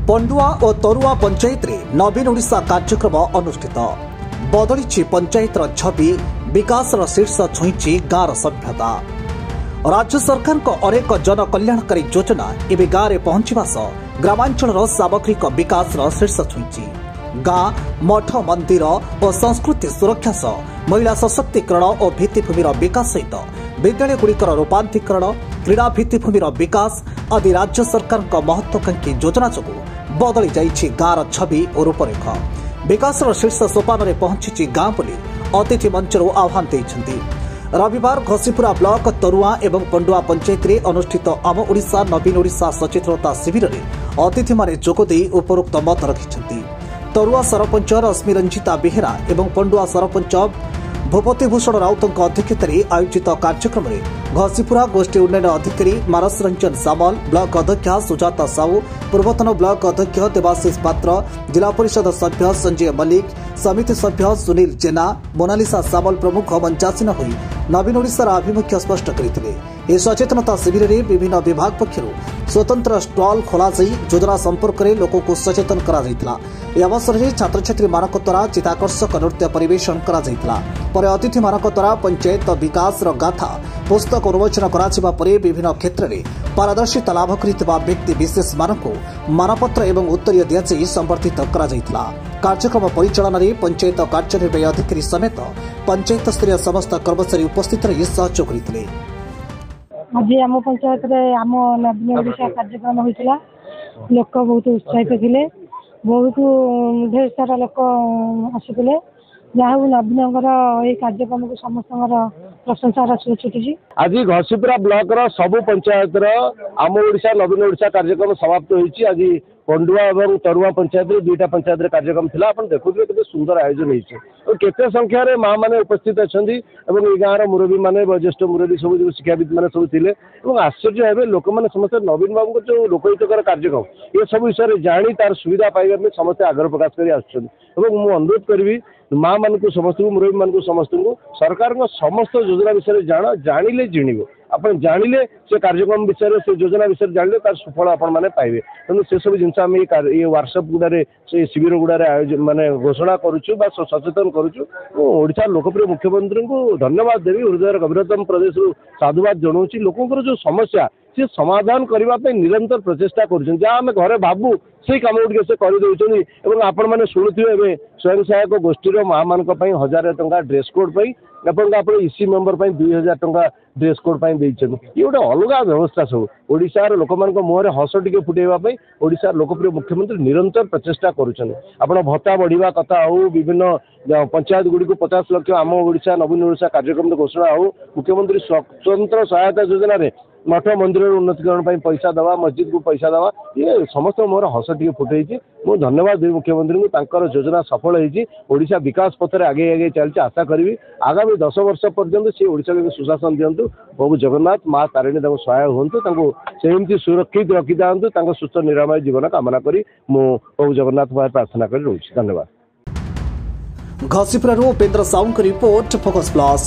पंडुआ और तरुआ पंचायत रे नवीन ओडिशा कार्यक्रम अनुष्ठित बदली पंचायत छवि विकास शीर्ष छुई गाँव सभ्यता। राज्य सरकार अनेक जनकल्याणकारी योजना एवं गाँव में पहुंचा सह ग्रामांचल सामग्रिक विकास शीर्ष छुई। गाँ मठ मंदिर और संस्कृति सुरक्षा सह महिला सशक्तिकरण और भित्तिभूमि विकास सहित विद्यालय गुड़िकर रूपांतरीकरण क्रीड़ा भित्तिभूमि विकास आदि राज्य सरकार महत्वाकांक्षी योजना जो बदली जाइछि गाँव छवि और रूपरेख। विकास शीर्ष सोपान में पहुंची गाँ बोली अतिथि मंचर आह्वान देइछन्ति। रविवार घसीपुरा ब्लॉक तरुआ एवं पंडुआ पंचायत रे अनुष्ठित आम ओडिशा नवीन ओडिशा सचेतनता शिविर में अतिथि माने जोगदे उपरोक्त मत रखिछन्ति। तरुआ सरपंच रश्मि रंजिता बेहेरा एवं पंडुआ सरपंच भूपति भूषण राउत अध्यक्षतार आयोजित कार्यक्रम में घसीपुरा गोष्ठी उन्नयन अधिकारी मानस रंजन सामल, ब्लॉक अध्यक्ष सुजाता साहू, पूर्वतन ब्लॉक अध्यक्ष देवाशीष पात्र, जिला परिषद सभ्य संजय मल्लिक, समिति सभ्य सुनील जेना, मोनालिसा सामल प्रमुख मंचासीन होई नवीन ओडिशार आभिमुख्य स्पष्ट करथिले। ए सचेतनता शिविर में विभिन्न विभाग पक्षर स्वतंत्र स्टॉल खोल योजना संपर्क में लोक को सचेतन करा। अवसर में छात्र छात्री मान द्वारा चित्ताकर्षक नृत्य परिवेषण करा। अतिथि मान द्वारा पंचायत विकास गाथा पुस्तक उन्मोचन करा विभिन्न क्षेत्र में पारदर्शिता लाभ कर व्यक्ति विशेष मानक मानपत्र एवं उत्तर दिजाई संबर्धित करा। कार्यक्रम परिचालन में पंचायत कार्यनिर्वाही अधिकारी समेत पंचायत स्तरीय समस्त कर्मचारी उपस्थित रही सहयोग करते। आज आम पंचायत आम नवीन ओडिशा कार्यक्रम होता। लोक बहुत उत्साहित थे, बहुत ढेर सारा लोक आसुले। जहाँ नवीन कार्यक्रम को समस्त प्रशंसा छुटी। आज घसीपुरा ब्लॉक सबु पंचायत आम ओडिशा नवीन ओडिशा कार्यक्रम समाप्त होती। आज पंडुआ और तरुआ पंचायत दुईटा पंचायत कार्यक्रम था। आप देखुए के सुंदर आयोजन होती। केते संख्यार माँ मैंने उपस्थित अच्छा गाँव मुरबी मैंने वयोज्येष्ठ मुरबी सब शिक्षाविद मैंने सब थे। आश्चर्य है लोक मैंने समस्त नवीन बाबू जो लोकहितकर कार्यक्रम ये सब विषय जाणी तार सुविधा पाइबा समस्त आग्रह प्रकाश कर अनुरोध करी माँ मान समस्त मुरबी मान समस्त सरकार समस्त योजना विषय जान जानिले जिणव आप जानिले से कार्यक्रम विषय से योजना विषय जानिले तार सुफल आपण मैंने पाइबे। तेणु से सब जिन आम ये वर्कशॉप गुड़े से शिविर गुड़े आयोजन माने घोषणा करुचु सचेतन करुचु। ओडिशा लोकप्रिय मुख्यमंत्री को धन्यवाद देवी। हृदय गभीरतम प्रदेश साधुवाद जनाऊँ। लोकंर जो समस्या सी समाधान करने निरंतर प्रचेषा करें घरे भावु से कम गुड़ से कर आपण मैंने शुणुवे स्वयं सहायक गोष्ठी माँ मान 1000 टंका ड्रेस कोड आप इसी मेम्बर 2000 टंका ड्रेस कोड ये गोटे अलग व्यवस्था सब ओडिशार लोक मुहर हस टे फुटेवाई ओडिशार लोकप्रिय मुख्यमंत्री निरंतर प्रचेषा करुँच। भत्ता बढ़िया कथा हो विभिन्न पंचायत गुड़ी को 50 लाख आम ओडिशा नवीन ओडिशा कार्यक्रम घोषणा हो मुख्यमंत्री स्वतंत्र सहायता योजना मठ मंदिर उन्नतीकरण पैसा दवा मस्जिद को पैसा दवा ये समस्त मोर हस टे फुटे। मुझे धन्यवाद देवी मुख्यमंत्री को योजना सफल होइछी। विकास पथर आगे आगे चलती आशा करी आगामी 10 वर्ष पर्यंत से ओडिशा को सुशासन दिंतु। प्रभु जगन्नाथ माँ तारिणी सहाय हूँ सेमती सुरक्षित रखी था सुस्थ निरामय जीवन कामना करी मु प्रभु जगन्नाथ प्रार्थना कर रोच। धन्यवाद। Ghasipura Upendra Sahu report focus plus.